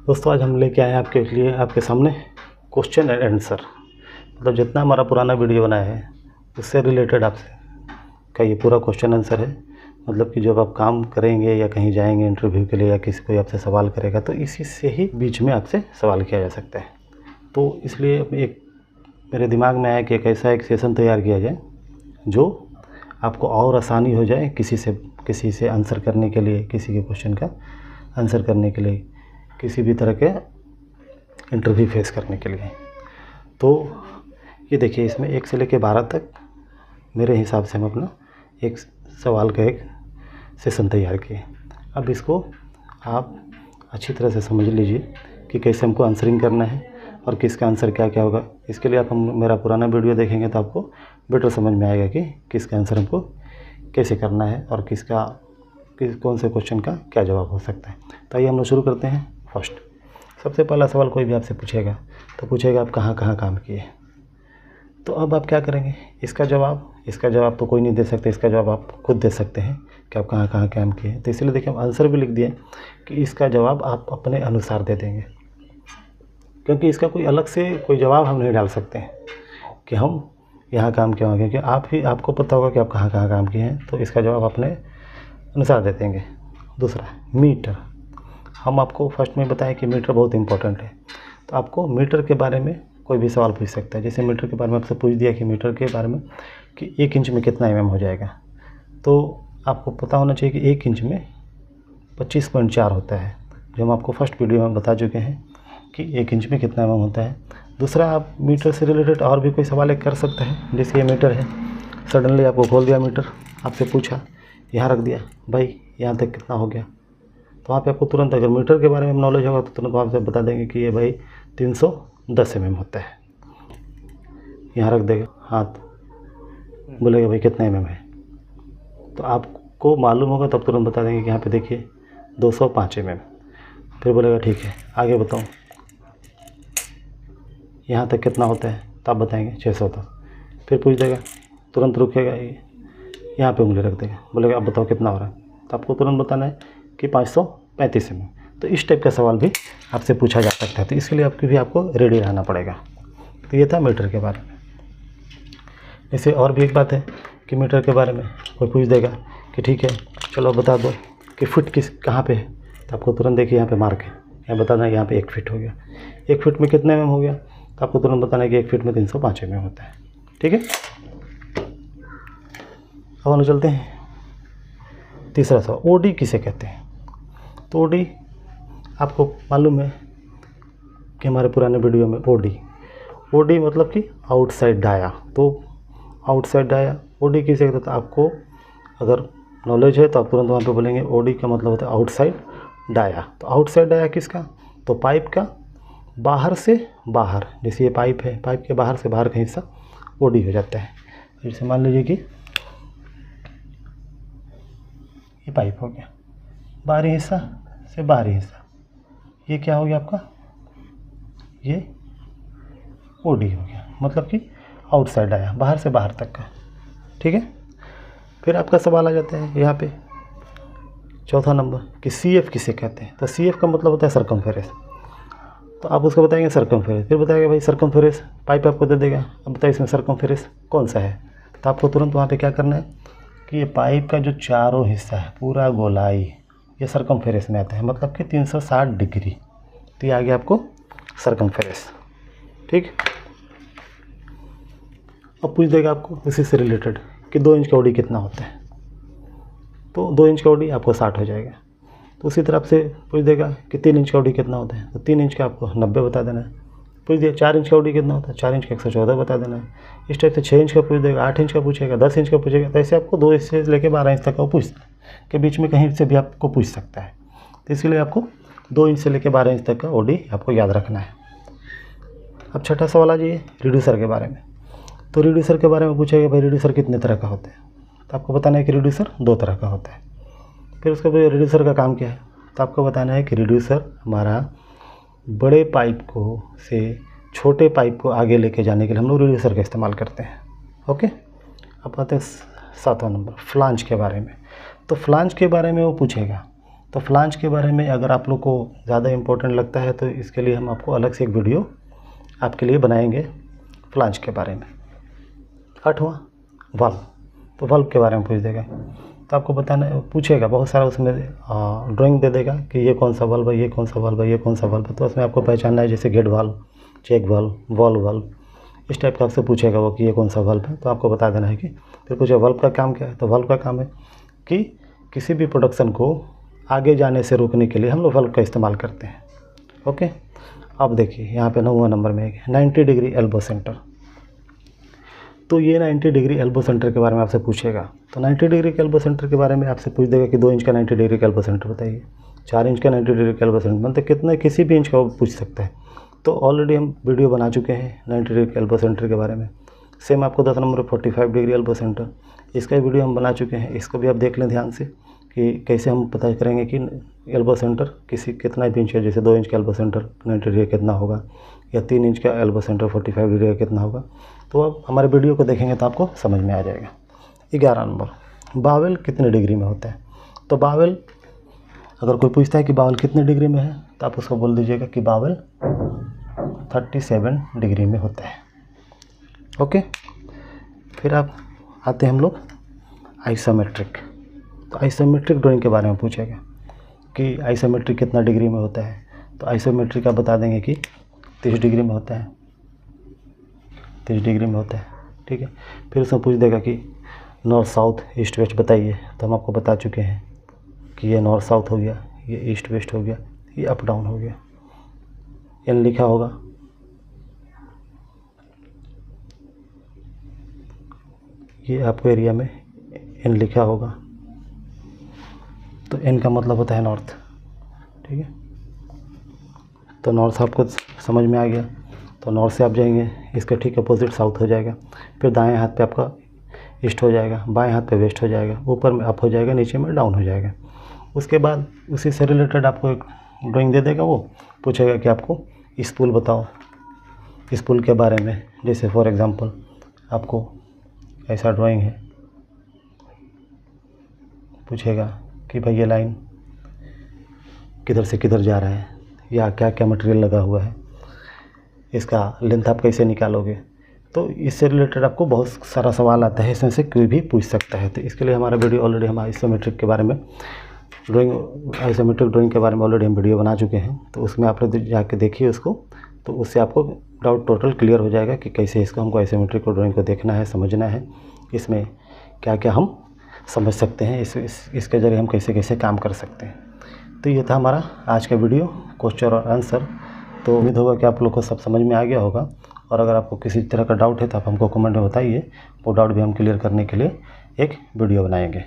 दोस्तों आज हम लेके आए हैं आपके लिए आपके सामने क्वेश्चन एंड आंसर, मतलब जितना हमारा पुराना वीडियो बनाया है उससे रिलेटेड आपसे का ये पूरा क्वेश्चन आंसर है। मतलब कि जब आप काम करेंगे या कहीं जाएंगे इंटरव्यू के लिए या किसी कोई आपसे सवाल करेगा तो इसी से ही बीच में आपसे सवाल किया जा सकता है। तो इसलिए एक मेरे दिमाग में आया कि एक ऐसा एक सेशन तैयार किया जाए जो आपको और आसानी हो जाए किसी से आंसर करने के लिए, किसी के क्वेश्चन का आंसर करने के लिए, किसी भी तरह के इंटरव्यू फेस करने के लिए। तो ये देखिए, इसमें 1 से लेकर 12 तक मेरे हिसाब से हम अपना एक सवाल का एक सेशन तैयार किए। अब इसको आप अच्छी तरह से समझ लीजिए कि कैसे हमको आंसरिंग करना है और किसका आंसर क्या क्या होगा। इसके लिए आप मेरा पुराना वीडियो देखेंगे तो आपको बेटर समझ में आएगा कि किसका आंसर हमको कैसे करना है और कौन से क्वेश्चन का क्या जवाब हो सकता है। तो आइए हम लोग शुरू करते हैं। फर्स्ट, सबसे पहला सवाल कोई भी आपसे पूछेगा तो पूछेगा आप कहाँ कहाँ काम किए। तो अब आप क्या करेंगे, इसका जवाब तो कोई नहीं दे सकते, इसका जवाब आप खुद दे सकते हैं कि आप कहाँ कहाँ काम किए। तो इसलिए देखिए हम आंसर भी लिख दिए कि इसका जवाब आप अपने अनुसार दे देंगे, क्योंकि इसका कोई अलग से कोई जवाब हम नहीं डाल सकते हैं कि हम यहाँ काम किए होंगे, क्योंकि आपको पता होगा कि आप कहाँ कहाँ काम किए हैं। तो इसका जवाब अपने अनुसार दे देंगे। दूसरा, मीटर। हम आपको फर्स्ट में बताएं कि मीटर बहुत इंपॉर्टेंट है। तो आपको मीटर के बारे में कोई भी सवाल पूछ सकता है। जैसे मीटर के बारे में आपसे पूछ दिया कि मीटर के बारे में कि 1 इंच में कितना mm हो जाएगा, तो आपको पता होना चाहिए कि 1 इंच में 25.4 होता है, जो हम आपको फर्स्ट वीडियो में बता चुके हैं कि 1 इंच में कितना mm होता है। दूसरा, आप मीटर से रिलेटेड और भी कोई सवाल कर सकते हैं। जैसे ये मीटर है, सडनली आपको खोल दिया मीटर, आपसे पूछा, यहाँ रख दिया, भाई यहाँ तक कितना हो गया। तो वहाँ पे आपको तुरंत, अगर मीटर के बारे में नॉलेज होगा तो तुरंत आपसे बता देंगे कि ये भाई 310 mm होता है। यहाँ रख देगा हाथ, बोलेगा भाई कितना mm है, तो आपको मालूम होगा तब तुरंत बता देंगे कि यहाँ पे देखिए 205 mm। फिर बोलेगा ठीक है आगे बताऊँ, यहाँ तक कितना होता है, तो आप बताएंगे 610। फिर पूछ देगा, तुरंत रुकेगा, यहाँ पे उंगली रख देगा, बोलेगा अब बताओ कितना हो रहा है, तो आपको तुरंत बताना है कि 535 mm। तो इस टाइप का सवाल भी आपसे पूछा जा सकता है, तो इसके लिए आपको रेडी रहना पड़ेगा। तो ये था मीटर के बारे में। ऐसे और भी एक बात है कि मीटर के बारे में कोई पूछ देगा कि ठीक है चलो बता दो कि फुट कहाँ पे है, तो आपको तुरंत देखिए यहाँ पे मार्क है, यहाँ बताना है यहाँ पे 1 फीट हो गया। 1 फीट में कितने mm हो गया, तो आपको तुरंत बताना है कि 1 फीट में 305 mm होता है। ठीक है, अब हम चलते हैं तीसरा सवाल, ओडी किसे कहते हैं। तो ओडी आपको मालूम है कि हमारे पुराने वीडियो में ओडी मतलब कि आउटसाइड डाया। तो आउटसाइड डाया ओडी किसे कहते हैं, तो आपको अगर नॉलेज है तो आप तुरंत वहाँ पे बोलेंगे ओडी का मतलब होता है आउटसाइड डाया। तो आउटसाइड डाया किसका, तो पाइप का बाहर से बाहर, जैसे ये पाइप है, पाइप के बाहर से बाहर का हिस्सा ओडी हो जाता है। जैसे मान लीजिए कि ये पाइप हो गया, बाहरी हिस्सा से बाहरी हिस्सा, ये क्या हो गया आपका, ये ओडी हो गया, मतलब कि आउटसाइड आया, बाहर से बाहर तक का। ठीक है, फिर आपका सवाल आ जाता है यहाँ पे चौथा नंबर कि CF किसे कहते हैं। तो CF का मतलब होता है सरकमफेरेंस। तो आप उसको बताएंगे सरकमफेरेंस, फिर बताएगा भाई सरकमफेरेंस, पाइप आपको दे देगा, अब बताइए इसमें सरकमफेरेंस कौन सा है। तो आपको तुरंत वहाँ पे क्या करना है कि ये पाइप का जो चारों हिस्सा है, पूरा गोलाई, ये सरकमफेरेंस में आता है, मतलब कि 360 डिग्री। तो ये आ गया आपको सरकमफेरेंस। ठीक, अब पूछ देगा आपको इसी से रिलेटेड कि 2 इंच का ओडी कितना होता है। तो 2 इंच का ओडी आपको 60 हो जाएगा। तो उसी तरह से पूछ देगा कि 3 इंच का ओडी कितना होता है, तो 3 इंच का आपको 90 बता देना है। पूछ दिया 4 इंच का ओडी कितना होता है, 4 इंच का 114 बता देना है। इस टाइप से 6 इंच का पूछ देगा, 8 इंच का पूछेगा, 10 इंच का पूछेगा। तो ऐसे आपको 2 इंच से लेकर 12 इंच तक का पूछ के बीच में कहीं से भी आपको पूछ सकता है। तो इसीलिए आपको 2 इंच से लेकर 12 इंच तक का ओडी आपको याद रखना है। अब छठा सवाल आ जाइए रिड्यूसर के बारे में। तो रिड्यूसर के बारे में पूछेगा भाई रिड्यूसर कितने तरह का होता है, तो आपको बताना है कि रिड्यूसर 2 तरह का होता है। फिर उसके बाद रिड्यूसर का काम क्या है, तो आपको बताना है कि रिड्यूसर हमारा बड़े पाइप को से छोटे पाइप को आगे लेके जाने के लिए हम लोग रिड्यूसर का इस्तेमाल करते हैं। ओके, अब आते हैं 7वां नंबर फ्लांज के बारे में। तो फ्लांज के बारे में वो पूछेगा तो फ्लांज के बारे में अगर आप लोग को ज़्यादा इम्पोर्टेंट लगता है तो इसके लिए हम आपको अलग से एक वीडियो आपके लिए बनाएंगे फ्लांज के बारे में। 8वां वाल्व, तो वाल्व के बारे में पूछ देगा तो आपको बताना पूछेगा, बहुत सारा उसमें ड्राइंग दे देगा कि ये कौन सा वाल्व है, ये कौन सा वाल्व है, ये कौन सा वाल्व है। तो उसमें आपको पहचानना है, जैसे gate valve, check valve, valve valve, इस टाइप का आपसे पूछेगा वो कि ये कौन सा वाल्व है। तो आपको बता देना है कि फिर पूछेगा वाल्व का काम क्या है। तो वाल्व का काम है कि किसी भी प्रोडक्शन को आगे जाने से रोकने के लिए हम लोग वाल्व का इस्तेमाल करते हैं। ओके, अब देखिए यहाँ पे 9वां नंबर में है 90 डिग्री एल्बो सेंटर। तो ये 90 डिग्री एल्बो सेंटर के बारे में आपसे पूछेगा। तो 90 डिग्री के एल्बो सेंटर के बारे में आपसे पूछ देगा कि 2 इंच का 90 डिग्री का एल्बो सेंटर बताइए, 4 इंच का 90 डिग्री का एल्बो सेंटर, मतलब कितना, किसी भी इंच का वो पूछ सकता है। तो ऑलरेडी हम वीडियो बना चुके हैं 90 डिग्री के एल्बो सेंटर के बारे में। सेम आपको 10 नंबर 45 डिग्री एल्बो सेंटर, इसका वीडियो हम बना चुके हैं, इसको भी आप देख लें ध्यान से कि कैसे हम पता करेंगे कि एल्बो सेंटर कितना भी इंच है। जैसे 2 इंच का एल्बो सेंटर 90 डिग्री कितना होगा, या 3 इंच का एल्बो सेंटर 45 डिग्री का कितना होगा। तो आप हमारे वीडियो को देखेंगे तो आपको समझ में आ जाएगा। 11 नंबर, बावेल कितने डिग्री में होता है। तो बावेल, अगर कोई पूछता है कि बावेल कितने डिग्री में है तो आप उसको बोल दीजिएगा कि बावेल 37 डिग्री में होता है। ओके, फिर आप आते हैं हम लोग आइसोमेट्रिक। तो आइसोमेट्रिक ड्राइंग के बारे में पूछेगा कि आइसोमेट्रिक कितना डिग्री में होता है। तो आइसोमेट्रिक आप बता देंगे कि 30 डिग्री में होता है, 30 डिग्री में होता है। ठीक है, फिर उसमें पूछ देगा कि नॉर्थ साउथ ईस्ट वेस्ट बताइए। तो हम आपको बता चुके हैं कि ये नॉर्थ साउथ हो गया, ये ईस्ट वेस्ट हो गया, ये अप डाउन हो गया। एन लिखा होगा, ये आपको एरिया में एन लिखा होगा, तो एन का मतलब होता है नॉर्थ। ठीक है, तो नॉर्थ आपको समझ में आ गया। तो नॉर्थ से आप जाएंगे, इसका ठीक अपोजिट साउथ हो जाएगा। फिर दाएं हाथ पे आपका ईस्ट हो जाएगा, बाएं हाथ पे वेस्ट हो जाएगा, ऊपर में अप हो जाएगा, नीचे में डाउन हो जाएगा। उसके बाद उसी से रिलेटेड आपको एक ड्राइंग दे देगा, वो पूछेगा कि आपको इस पुल बताओ, इस पुल के बारे में। जैसे फॉर एग्ज़ाम्पल आपको ऐसा ड्राइंग है, पूछेगा कि भाई ये लाइन किधर से किधर जा रहा है, या क्या क्या मटेरियल लगा हुआ है, इसका लेंथ आप कैसे निकालोगे। तो इससे रिलेटेड आपको बहुत सारा सवाल आता है, इसमें से कोई भी पूछ सकता है। तो इसके लिए हमारा वीडियो ऑलरेडी हम आइसोमेट्रिक के बारे में आइसोमेट्रिक ड्राइंग के बारे में ऑलरेडी हम वीडियो बना चुके हैं। तो उसमें आप लोग जाके देखिए उसको, तो उससे आपको डाउट टोटल क्लियर हो जाएगा कि कैसे इसको हमको आइसोमेट्रिक ड्राइंग को देखना है, समझना है, इसमें क्या क्या हम समझ सकते हैं, इसके ज़रिए हम कैसे कैसे काम कर सकते हैं। तो ये था हमारा आज का वीडियो, क्वेश्चन और आंसर। तो उम्मीद होगा कि आप लोग को सब समझ में आ गया होगा। और अगर आपको किसी तरह का डाउट है तो आप हमको कमेंट में बताइए, वो डाउट भी हम क्लियर करने के लिए एक वीडियो बनाएंगे।